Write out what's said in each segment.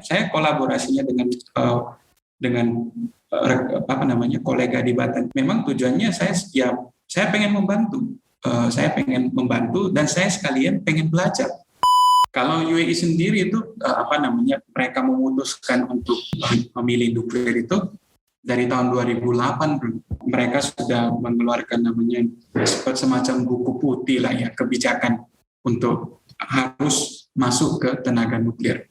saya kolaborasinya dengan kolega di Batam. Memang tujuannya saya pengen membantu. Saya pengen membantu dan saya sekalian pengen belajar. Kalau UAE sendiri itu mereka memutuskan untuk memilih nuklir itu dari tahun 2008. Mereka sudah mengeluarkan namanya semacam buku putih lah ya, kebijakan untuk harus masuk ke tenaga nuklir.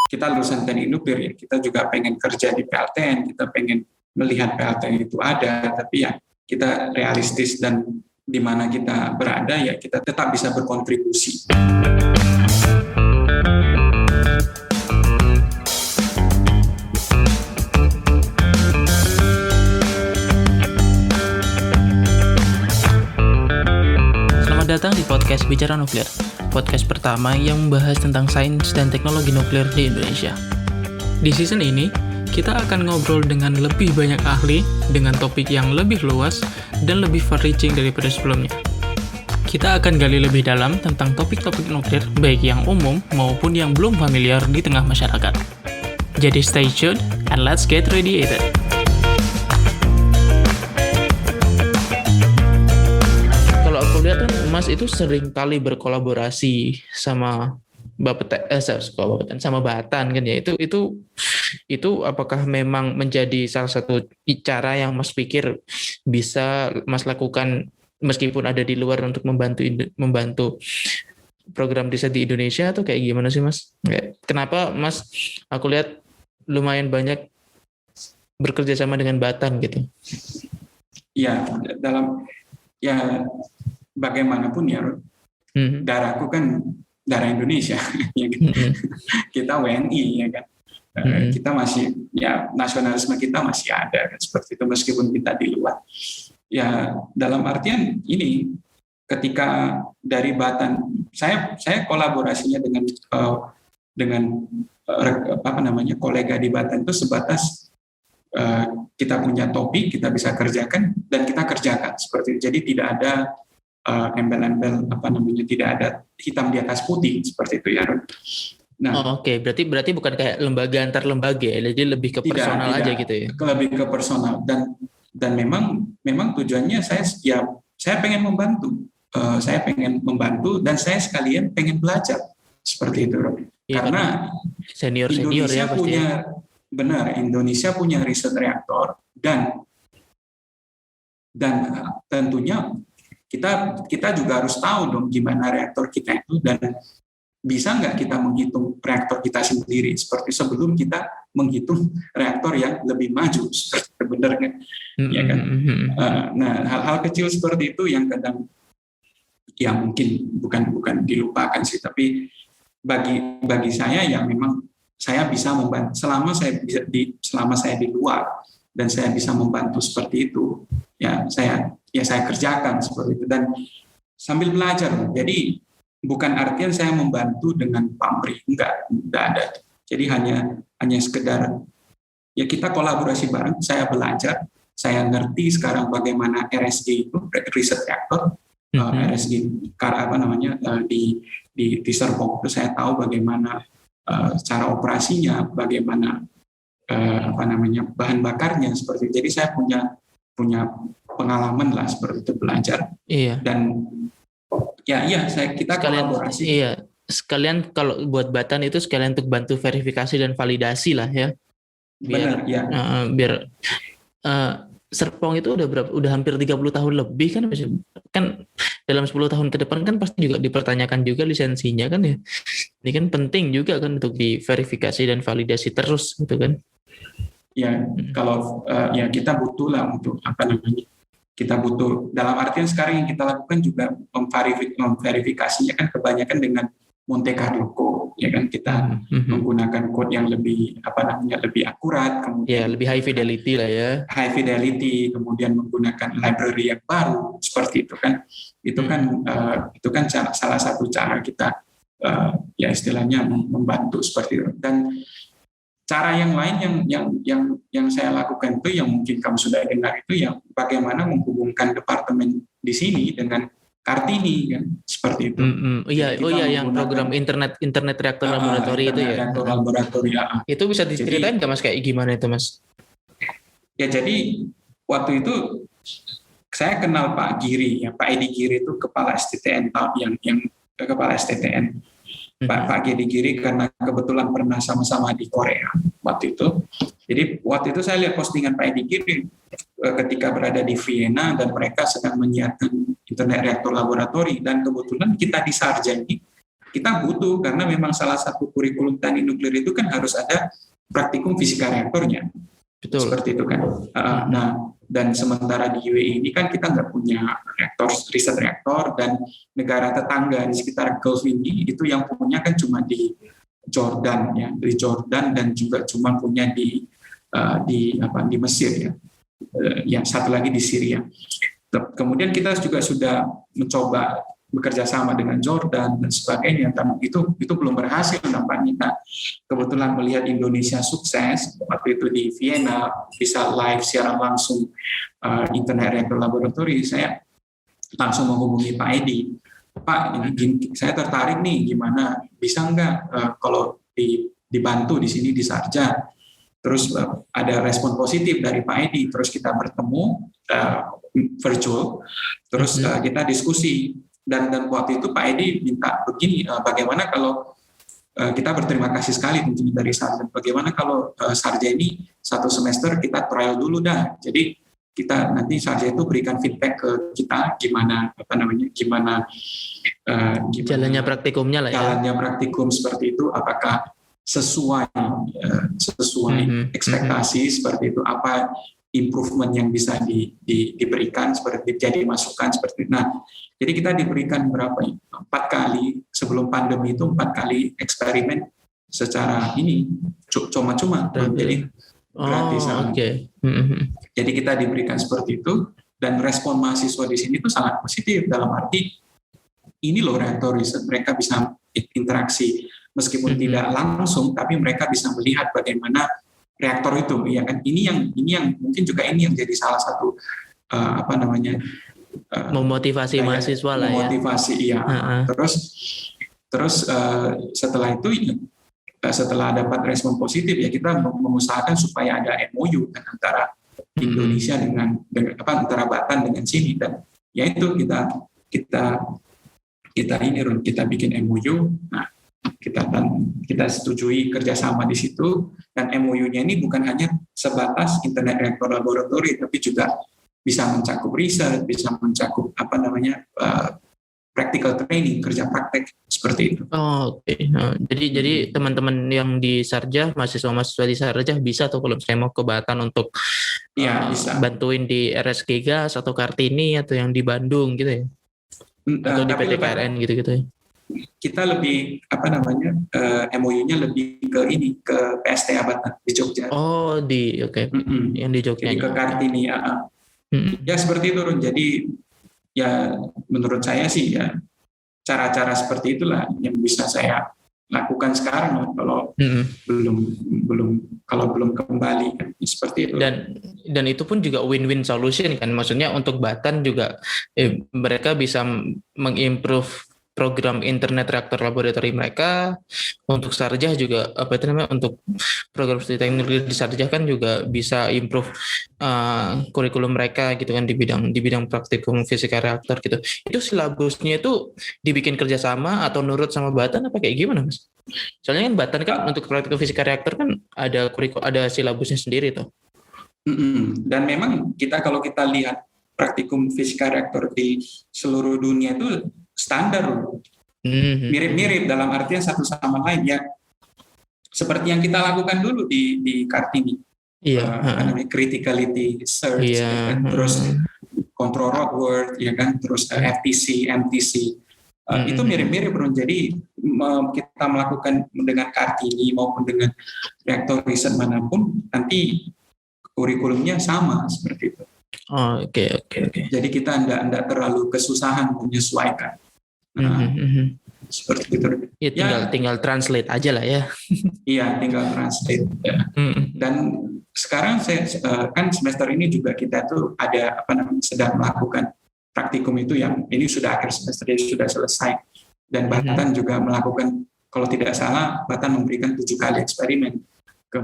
Kita lulusan teknik nuklir ya, kita juga pengen kerja di PLTN, kita pengen melihat PLTN itu ada, tapi ya kita realistis dan di mana kita berada ya kita tetap bisa berkontribusi. Selamat datang di podcast Bicara Nuklir, podcast pertama yang membahas tentang sains dan teknologi nuklir di Indonesia. Di season ini, kita akan ngobrol dengan lebih banyak ahli dengan topik yang lebih luas dan lebih far-reaching daripada sebelumnya. Kita akan gali lebih dalam tentang topik-topik nuklir, baik yang umum maupun yang belum familiar di tengah masyarakat. Jadi stay tuned and let's get radiated. Kalau aku lihat kan Mas itu sering kali berkolaborasi sama sama Batan kan ya. Itu apakah memang menjadi salah satu cara yang Mas pikir bisa Mas lakukan meskipun ada di luar untuk membantu program riset di Indonesia, atau kayak gimana sih Mas? Kenapa Mas aku lihat lumayan banyak bekerja sama dengan Batan gitu? Ya, bagaimanapun ya, darahku kan darah Indonesia, ya kan? Kita WNI, ya kan? Kita masih, ya nasionalisme kita masih ada, kan? Seperti itu meskipun kita di luar. Ya dalam artian ini, ketika dari Batan, saya kolaborasinya dengan kolega di Batan itu sebatas kita punya topik, kita bisa kerjakan dan kita kerjakan seperti itu. Jadi tidak ada embel-embel tidak ada hitam di atas putih seperti itu ya. Nah, Oke. Berarti bukan kayak lembaga antar lembaga ya, jadi lebih ke personal aja gitu ya. Lebih ke personal dan memang tujuannya saya pengen membantu. Saya pengen membantu dan saya sekalian pengen belajar seperti itu. Ya, karena senior Indonesia ya pasti. Indonesia punya riset reaktor dan tentunya kita juga harus tahu dong gimana reaktor kita itu dan bisa nggak kita menghitung reaktor kita sendiri seperti sebelum kita menghitung reaktor yang lebih maju, benar kan? Ya kan? Nah, hal-hal kecil seperti itu yang kadang ya mungkin bukan dilupakan sih, tapi bagi saya yang memang saya bisa membantu selama saya di luar dan saya bisa membantu seperti itu, ya saya kerjakan seperti itu dan sambil belajar. Jadi bukan artian saya membantu dengan pamrih, enggak ada. Jadi hanya sekedar ya kita kolaborasi bareng, saya belajar, saya ngerti sekarang bagaimana RSG itu riset reaktor, RSG di Serpong itu saya tahu bagaimana cara operasinya, bagaimana bahan bakarnya seperti itu. Jadi saya punya pengalaman lah seperti itu belajar. Iya. Dan kita kolaborasi. Iya. Sekalian kalau buat Batan itu sekalian untuk bantu verifikasi dan validasi lah ya. Benar, ya. Biar Serpong itu udah hampir 30 tahun lebih kan dalam 10 tahun ke depan kan pasti juga dipertanyakan juga lisensinya kan ya. Ini kan penting juga kan untuk diverifikasi dan validasi terus gitu kan. Ya, kalau kita butuh lah untuk kita butuh dalam artian sekarang yang kita lakukan juga memverifikasinya kan kebanyakan dengan Monte Carlo Code, ya kan, kita menggunakan code yang lebih lebih akurat, kemudian lebih high fidelity lah ya. High fidelity, kemudian menggunakan library yang baru seperti itu kan. Itu kan salah satu cara kita istilahnya membantu seperti itu. Dan cara yang lain yang saya lakukan itu yang mungkin kamu sudah dengar itu yang bagaimana menghubungkan departemen di sini dengan Kartini kan, seperti itu. Iya, yang program internet reaktor laboratori itu ya. Reaktor laboratori ya. Itu bisa diceritain nggak Mas kayak gimana itu Mas? Ya jadi waktu itu saya kenal Pak Giri ya, Pak Edi Giri itu kepala STTN yang kepala STTN. Pak Edi Giri karena kebetulan pernah sama-sama di Korea waktu itu. Jadi waktu itu saya lihat postingan Pak Edi Giri ketika berada di Vienna dan mereka sedang menyiapkan internet reaktor laboratori, dan kebetulan kita di Sarja ini kita butuh karena memang salah satu kurikulum teknik nuklir itu kan harus ada praktikum fisika reaktornya. Betul. Seperti itu kan. Nah, dan sementara di UAE ini kan kita nggak punya riset reaktor, dan negara tetangga di sekitar Gulf ini itu yang punya kan cuma di Jordan ya, di Jordan, dan juga cuma punya di Mesir ya. Yang satu lagi di Syria. Kemudian kita juga sudah mencoba bekerja sama dengan Jordan dan sebagainya, tapi itu belum berhasil nampaknya. Nah, kebetulan melihat Indonesia sukses waktu itu di Vienna, bisa live siaran langsung internet reaktor laboratori, saya langsung menghubungi Pak Edi. Pak, ini saya tertarik nih, gimana bisa nggak kalau dibantu di sini di Sarja? Terus ada respon positif dari Pak Edi, terus kita bertemu virtual, terus kita diskusi, dan waktu itu Pak Edi minta begini, bagaimana kalau kita berterima kasih sekali tentunya dari Sarja, bagaimana kalau Sarja ini satu semester kita trial dulu dah, jadi kita nanti Sarja itu berikan feedback ke kita gimana jalannya praktikumnya lah ya. Jalannya praktikum seperti itu, apakah sesuai ekspektasi seperti itu, apa improvement yang bisa diberikan, seperti jadi masukan seperti itu. Nah, jadi kita diberikan 4 kali sebelum pandemi itu, 4 kali eksperimen secara ini cuma-cuma, jadi gratis. Jadi kita diberikan seperti itu, dan respon mahasiswa di sini itu sangat positif, dalam arti ini loh reaktor riset, mereka bisa interaksi meskipun tidak langsung, tapi mereka bisa melihat bagaimana reaktor itu, ya kan? Ini yang mungkin juga ini yang jadi salah satu memotivasi mahasiswa lah ya. Memotivasi, iya. Terus setelah itu, setelah dapat respon positif ya, kita mengusahakan supaya ada MOU kan, antara Indonesia dengan antara Batan dengan sini, dan ya itu kita bikin MOU. Nah, kita setujui kerjasama di situ, dan MOU-nya ini bukan hanya sebatas internet reaktor laboratori, tapi juga bisa mencakup riset, bisa mencakup practical training, kerja praktek seperti itu. Oke. Jadi teman-teman yang di Sarja, mahasiswa di Sarja bisa tuh kalau saya mau ke Batan untuk bisa bantuin di RSG Gas atau Kartini atau yang di Bandung gitu ya, atau di PT KRN gitu-gitu ya. Kita lebih MOU-nya lebih ke PSTA Batan di Jogja. Oh, yang di Jogja. Jadi ke Kartini ya. Ya seperti itu, Run. Jadi ya menurut saya sih ya cara-cara seperti itulah yang bisa saya lakukan sekarang kalau belum kembali kan, seperti itu. Dan itu pun juga win-win solution kan, maksudnya untuk Batan juga mereka bisa mengimprove program internet reaktor laboratori mereka, untuk Sarjah juga untuk program studi teknik di Sarjah kan juga bisa improve kurikulum mereka gitu kan, di bidang praktikum fisika reaktor gitu. Itu silabusnya itu dibikin kerjasama atau nurut sama Batan apa kayak gimana Mas? Soalnya kan Batan kan untuk praktikum fisika reaktor kan ada silabusnya sendiri tuh. Dan memang kalau kita lihat praktikum fisika reaktor di seluruh dunia itu standar, mirip-mirip dalam artian satu sama lain ya, seperti yang kita lakukan dulu di Kartini, criticality search, terus control roadwork, ya kan, terus FTC, MTC, itu mirip-mirip, bro. Jadi kita melakukan dengan Kartini maupun dengan reaktor riset manapun, nanti kurikulumnya sama seperti itu. Oke. Jadi kita enggak terlalu kesusahan menyesuaikan. Seperti itu. Ya, tinggal translate aja lah ya. Iya, tinggal translate. Ya. Dan sekarang saya kan semester ini juga kita tuh ada sedang melakukan praktikum itu yang ini sudah akhir semester sudah selesai, dan Batan juga melakukan, kalau tidak salah Batan memberikan 7 kali eksperimen ke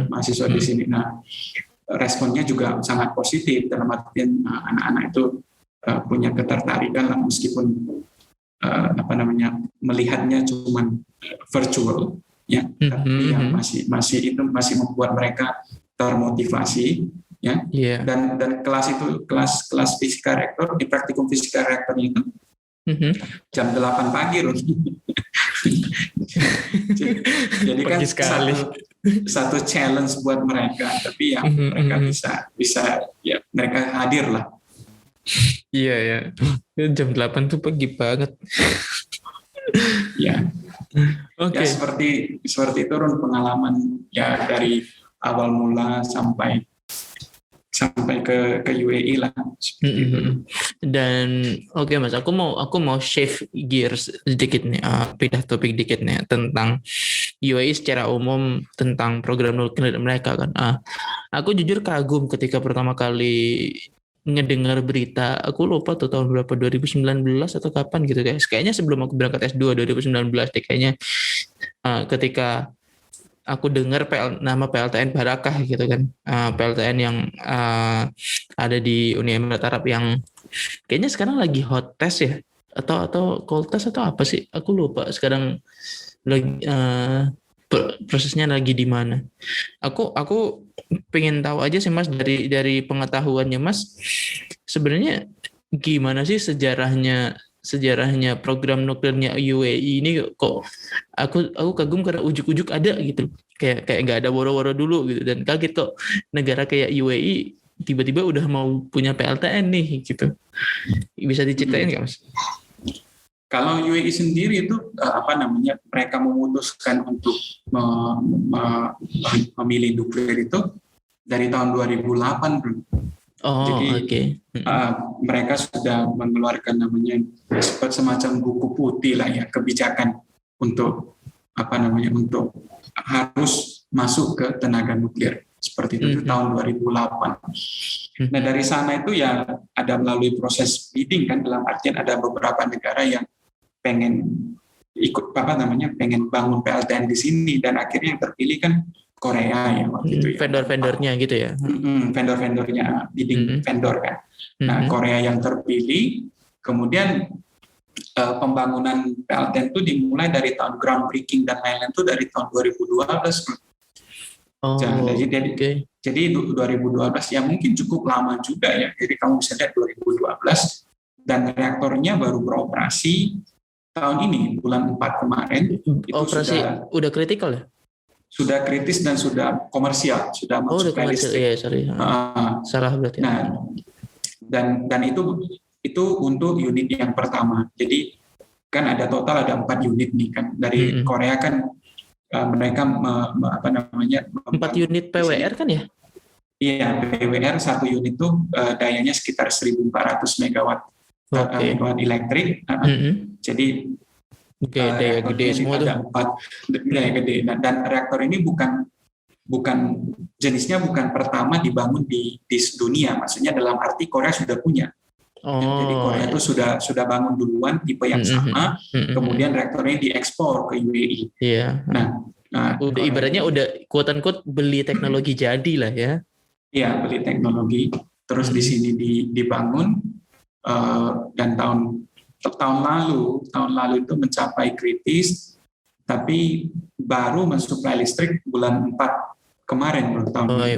mahasiswa di sini. Nah, responnya juga sangat positif dalam artian anak-anak itu punya ketertarikan lah, meskipun melihatnya cuman virtual ya, tapi yang masih membuat mereka termotivasi ya. Dan kelas fisika reaktor di praktikum fisika reaktornya itu jam 8 pagi loh. Jadi kan satu challenge buat mereka, tapi yang mereka bisa ya, mereka hadir lah. Iya. Jam 8 tuh pagi banget. Ya. Ya seperti itu Ron, pengalaman ya dari awal mula sampai ke UAE lah. Dan oke, Mas, aku mau shift gears sedikit nih, pindah topik dikit nih tentang UAE secara umum, tentang program nuklir mereka kan. Aku jujur kagum ketika pertama kali ngedengar berita, aku lupa tuh tahun berapa, 2019 atau kapan gitu guys. Kayaknya sebelum aku berangkat S2 2019 deh kayaknya, ketika aku dengar nama PLTN Barakah gitu kan, PLTN yang ada di Uni Emirat Arab yang kayaknya sekarang lagi hot test ya, atau cold test atau apa sih? Aku lupa sekarang lagi prosesnya lagi di mana. Aku pengen tahu aja sih Mas, dari pengetahuannya Mas, sebenarnya gimana sih sejarahnya program nuklirnya UAE ini kok aku kagum karena ujuk-ujuk ada gitu, kayak nggak ada woro-woro dulu gitu, dan kaget kok negara kayak UAE tiba-tiba udah mau punya PLTN nih gitu. Bisa diceritain nggak Mas? Kalau UAE sendiri itu mereka memutuskan untuk memilih nuklir itu dari tahun 2008 bro. Jadi mereka sudah mengeluarkan namanya semacam buku putih lah ya, kebijakan untuk untuk harus masuk ke tenaga nuklir seperti itu tahun 2008. Nah dari sana itu ya ada melalui proses bidding kan, dalam artian ada beberapa negara yang pengen ikut pengen bangun PLTN di sini, dan akhirnya yang terpilih kan Korea ya waktu itu ya. Vendor-vendornya gitu ya. Vendor-vendornya, bidding vendor kan. Nah Korea yang terpilih, kemudian pembangunan PLTN itu dimulai dari tahun groundbreaking dan lain-lain itu dari tahun 2012. Jadi 2012 ya mungkin cukup lama juga ya. Jadi kamu bisa lihat 2012 dan reaktornya baru beroperasi tahun ini bulan 4 kemarin. Operasi udah kritikal ya? Sudah kritis dan sudah komersial, sudah masuk listrik. Iya, sorry. Salah berarti. Nah, dan itu untuk unit yang pertama. Jadi kan ada total ada 4 unit nih kan dari Korea kan, mereka 4 unit PWR kan ya? Iya, PWR 1 unit itu dayanya sekitar 1.400 megawatt megawatt elektrik. Jadi daya gede semua tuh. 4 daya gede. Dan reaktor ini bukan jenisnya bukan pertama dibangun di dunia. Maksudnya dalam arti Korea sudah punya. Jadi Korea itu sudah bangun duluan tipe yang sama. Kemudian reaktornya diekspor ke UAE. Iya. Nah udah ibaratnya udah quote-unquote beli teknologi jadi lah ya. Iya, beli teknologi. Terus di sini dibangun, dan tahun lalu itu mencapai kritis, tapi baru mensuplai listrik bulan 4 kemarin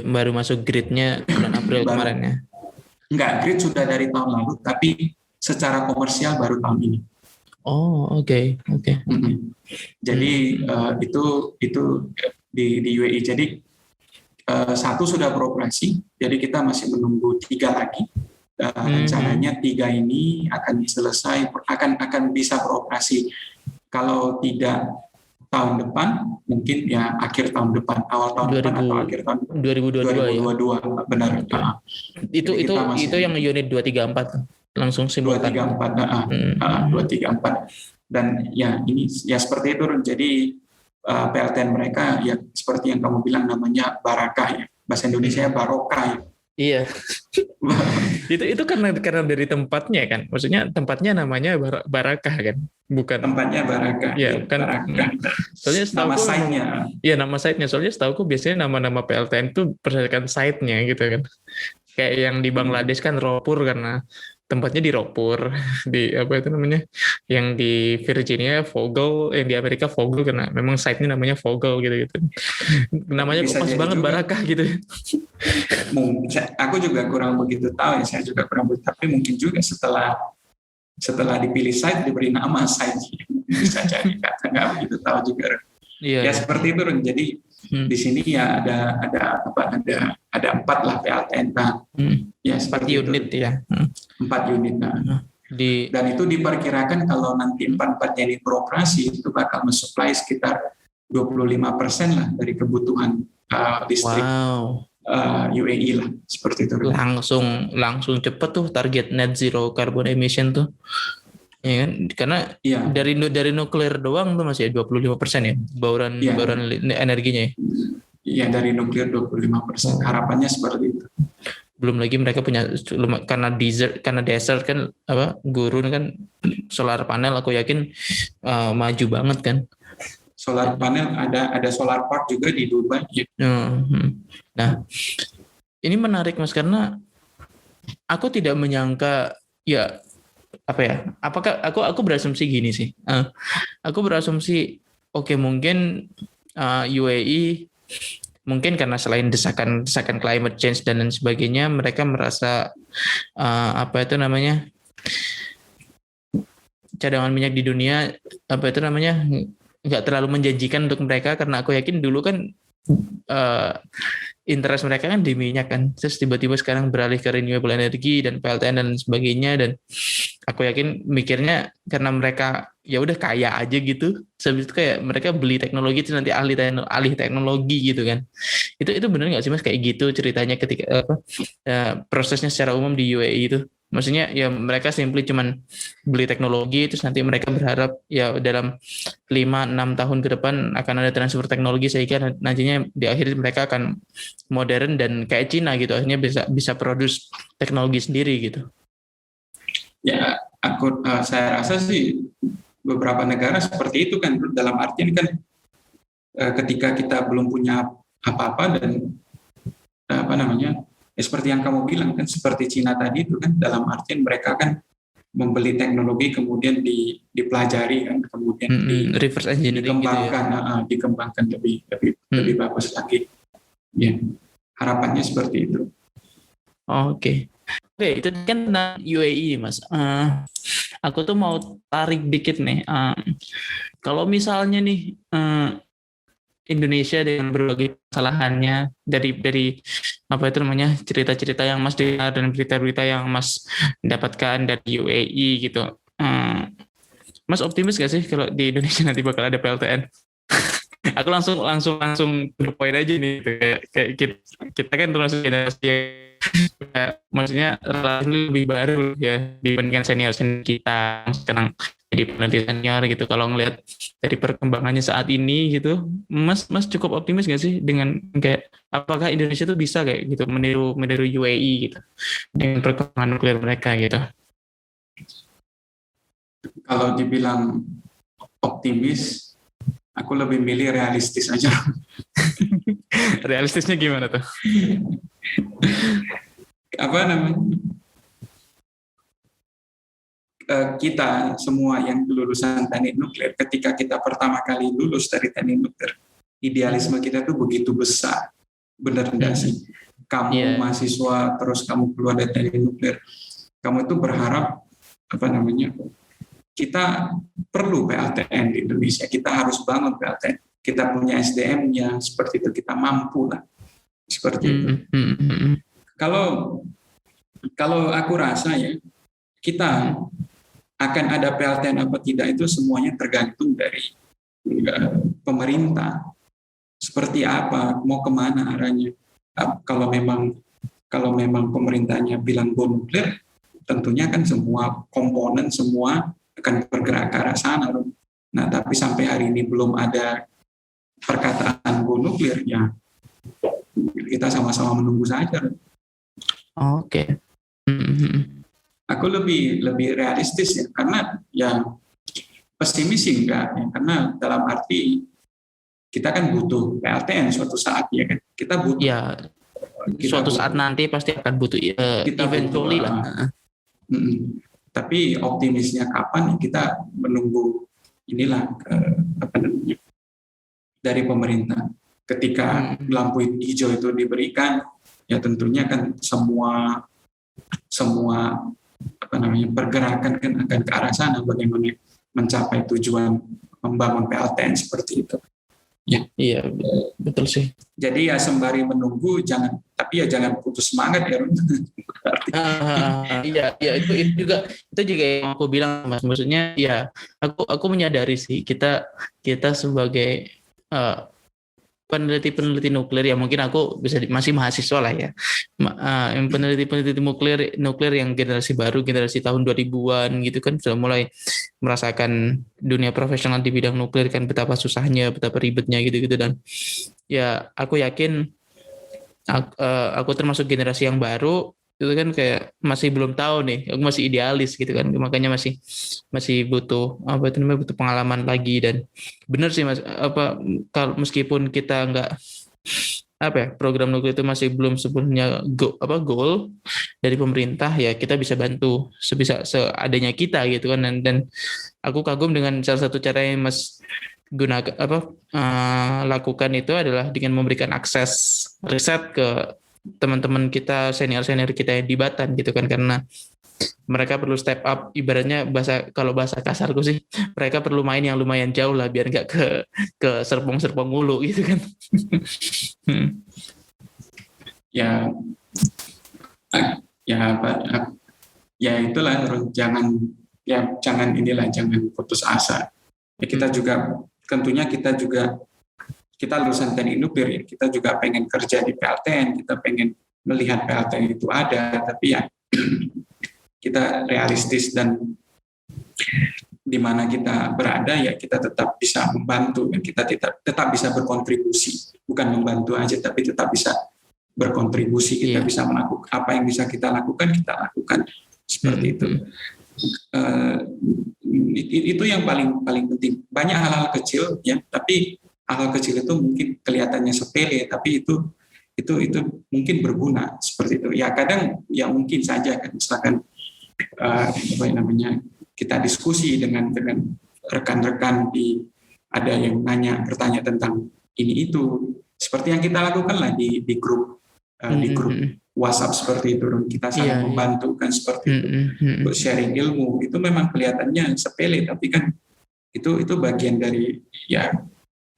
baru masuk gridnya bulan April kemarin ya. Enggak, grid sudah dari tahun lalu, tapi secara komersial baru tahun ini. Oke. Jadi itu di UAE. Jadi 1 sudah beroperasi, jadi kita masih menunggu 3 lagi. Rencananya 3 ini akan selesai, akan bisa beroperasi. Kalau tidak tahun depan, mungkin ya akhir tahun depan, awal tahun depan atau akhir tahun 2022 ya? Benar. Itu yang unit 234 langsung simultan. 234. Dan ya ini ya seperti itu. Jadi PLTN mereka ya seperti yang kamu bilang namanya Barakah ya. Bahasa Indonesia Barokah ya. Iya. itu karena dari tempatnya kan. Maksudnya tempatnya namanya Barakah kan, bukan. Tempatnya Barakah. Ya kan. Barakah. Soalnya Nama setahu site-nya. Iya, nama site-nya. Soalnya setahu biasanya nama-nama PLTN itu berdasarkan site-nya gitu kan. Kayak yang di Bangladesh kan Ropur karena tempatnya di Ropur, di apa itu namanya, yang di Virginia Vogel, yang di Amerika Vogel karena memang site-nya namanya Vogel gitu. Namanya Bisa kok pas jadi banget juga. Barakah gitu. Aku juga kurang begitu tahu ya, saya juga kurang begitu, tapi mungkin juga setelah dipilih site diberi nama site. Bisa jadi, nggak begitu tahu juga. Iya. Ya seperti itu, Jadi di sini ya ada 4 lah PLTN kan. Ya 4 unit itu. Ya. 4 unit. Dan itu diperkirakan kalau nanti 4-4 ini beroperasi itu bakal mensuplai sekitar 25% lah dari kebutuhan listrik. UAE lah, seperti itu. Langsung cepet tuh target net zero carbon emission tuh. Ya kan? Karena dari nuklir doang tuh masih 25% ya bauran energinya ya. Iya, dari nuklir 25%. Harapannya seperti itu. Belum lagi mereka punya, karena desert kan gurun kan, solar panel aku yakin maju banget kan. Solar panel ada solar park juga di Dubai. Nah, ini menarik Mas karena aku tidak menyangka ya apakah aku berasumsi gini sih. Aku berasumsi oke, mungkin UAE mungkin karena selain desakan climate change dan lain sebagainya, mereka merasa cadangan minyak di dunia nggak terlalu menjanjikan untuk mereka, karena aku yakin dulu kan interest mereka kan di minyak kan, terus tiba-tiba sekarang beralih ke renewable energy dan PLTN dan sebagainya, dan aku yakin mikirnya karena mereka ya udah kaya aja gitu, sebab itu kayak mereka beli teknologi itu nanti alih teknologi gitu kan. Itu benar nggak sih Mas kayak gitu ceritanya ketika prosesnya secara umum di UAE itu? Maksudnya ya mereka simply cuman beli teknologi, terus nanti mereka berharap ya dalam 5-6 tahun ke depan akan ada transfer teknologi sehingga nantinya di akhir mereka akan modern dan kayak Cina gitu, akhirnya bisa produce teknologi sendiri gitu. Ya, saya rasa sih beberapa negara seperti itu kan, dalam artian kan ketika kita belum punya apa-apa dan seperti yang kamu bilang kan, seperti Cina tadi itu kan, dalam artian mereka kan membeli teknologi kemudian dipelajari kan, kemudian reverse engineering dikembangkan lebih bagus lagi. Ya, harapannya seperti itu. Oke, itu kan UAE Mas. Aku tuh mau tarik dikit nih. Kalau misalnya nih Indonesia dengan berbagai kesalahannya dari cerita-cerita yang Mas dengar dan berita-berita yang Mas dapatkan dari UAE gitu. Mas optimis gak sih kalau di Indonesia nanti bakal ada PLTN? Aku langsung to the point aja nih, kayak kita kan termasuk generasi maksudnya relatif lebih baru ya dibandingkan senior kita sekarang jadi peneliti senior gitu. Kalau ngelihat dari perkembangannya saat ini gitu, Mas cukup optimis nggak sih dengan kayak apakah Indonesia tuh bisa kayak gitu meniru UAE gitu dengan perkembangan nuklir mereka gitu? Kalau dibilang optimis, aku lebih milih realistis aja. Realistisnya gimana tuh? Kita semua yang lulusan teknik nuklir, ketika kita pertama kali lulus dari teknik nuklir, idealisme kita tuh begitu besar. Benar enggak sih? Kamu mahasiswa, terus kamu keluar dari teknik nuklir, kamu itu berharap kita perlu PLTN di Indonesia, kita harus bangun PLTN, kita punya SDM-nya seperti itu, kita mampu lah seperti itu. Kalau aku rasa ya, kita akan ada PLTN apa tidak itu semuanya tergantung dari pemerintah. Seperti apa, mau kemana arahnya. Kalau memang pemerintahnya bilang go nuklir, tentunya kan semua komponen semua akan bergerak ke arah sana. Nah, tapi sampai hari ini belum ada perkataan go nuklir, ya kita sama-sama menunggu saja. Oke. Mhm. Aku lebih realistis ya, karena ya pesimis sih enggak ya, karena dalam arti kita kan butuh PLTN suatu saat ya kan, kita butuh Ya, suatu saat nanti pasti akan butuh kita eventually butuh lah. tapi optimisnya kapan, kita menunggu inilah apa namanya, dari pemerintah. Ketika lampu hijau itu diberikan, ya tentunya kan semua apa namanya, pergerakan kan akan ke arah sana, bagaimana mencapai tujuan membangun PLTN seperti itu. Ya. Iya, betul sih. Jadi ya sembari menunggu, jangan putus semangat ya. Iya, itu juga yang aku bilang, Mas. Maksudnya ya aku menyadari sih kita sebagai peneliti nuklir ya, mungkin aku masih mahasiswa lah ya. Yang peneliti nuklir yang generasi baru, generasi tahun 2000-an gitu kan, sudah mulai merasakan dunia profesional di bidang nuklir kan, betapa susahnya, betapa ribetnya gitu-gitu. Dan ya aku yakin aku termasuk generasi yang baru itu kan, kayak masih belum tahu nih, aku masih idealis gitu kan, makanya masih butuh butuh pengalaman lagi. Dan benar sih Mas, kalau meskipun kita nggak program nuklir itu masih belum sepenuhnya goal dari pemerintah, ya kita bisa bantu seadanya kita gitu kan. Dan aku kagum dengan salah satu cara yang Mas lakukan itu adalah dengan memberikan akses riset ke teman-teman kita, senior kita yang di Batan gitu kan, karena mereka perlu step up, ibaratnya kalau bahasa kasarku sih, mereka perlu main yang lumayan jauh lah, biar nggak ke serpong mulu gitu kan. Ya itulah, jangan putus asa. Ya kita lulusan teknik nuklir ya, kita juga pengen kerja di PLTN, kita pengen melihat PLTN itu ada, tapi ya kita realistis, dan di mana kita berada ya kita tetap bisa membantu, dan kita tetap bisa berkontribusi, bukan membantu aja tapi tetap bisa berkontribusi. Kita bisa melakukan apa yang bisa kita lakukan seperti itu. Itu yang paling penting. Banyak hal-hal kecil ya, tapi hal kecil itu mungkin kelihatannya sepele, tapi itu mungkin berguna seperti itu. Ya kadang ya mungkin saja kan, misalkan kita diskusi dengan rekan-rekan, ada yang bertanya tentang ini itu, seperti yang kita lakukan lah di grup WhatsApp seperti itu, kita saling membantu kan seperti itu, untuk sharing ilmu. Itu memang kelihatannya sepele, tapi kan itu bagian dari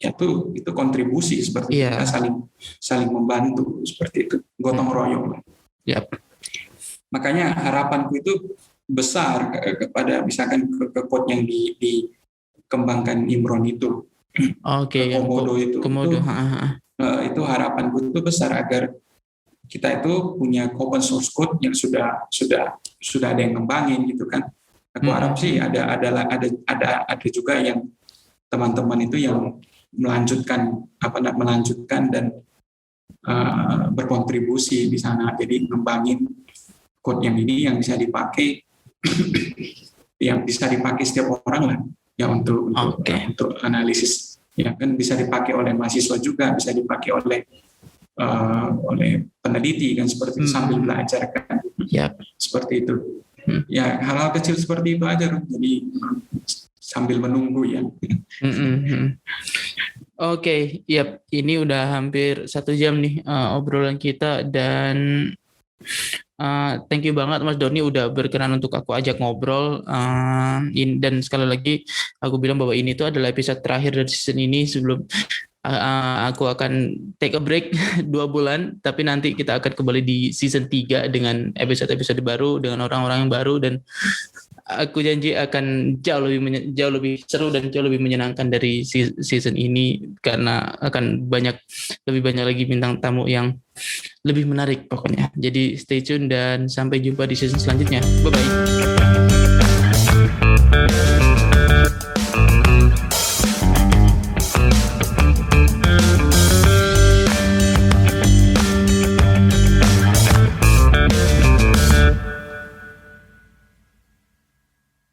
itu kontribusi seperti kita saling membantu seperti itu, gotong royong. Makanya harapanku itu besar kepada misalkan ke quote yang dikembangkan Imron itu, Komodo. Itu harapanku itu besar, agar kita itu punya open source code yang sudah ada yang ngembangin gitu kan. Aku harap sih ada juga yang teman-teman itu yang melanjutkan dan berkontribusi di sana, jadi ngembangin code yang ini yang bisa dipakai setiap orang lah ya, untuk analisis ya kan, bisa dipakai oleh mahasiswa juga, bisa dipakai oleh peneliti kan, seperti itu, sambil belajar kan. Seperti itu. Ya hal-hal kecil seperti itu aja, jadi sambil menunggu ya. Oke, ini udah hampir 1 jam nih obrolan kita, dan thank you banget Mas Doni udah berkenan untuk aku ajak ngobrol. Dan sekali lagi aku bilang bahwa ini tuh adalah episode terakhir dari season ini, sebelum aku akan take a break 2 bulan, tapi nanti kita akan kembali di season 3 dengan episode-episode baru, dengan orang-orang yang baru, dan aku janji akan jauh lebih seru dan jauh lebih menyenangkan dari season ini, karena akan lebih banyak lagi bintang tamu yang lebih menarik pokoknya. Jadi stay tune dan sampai jumpa di season selanjutnya. Bye bye.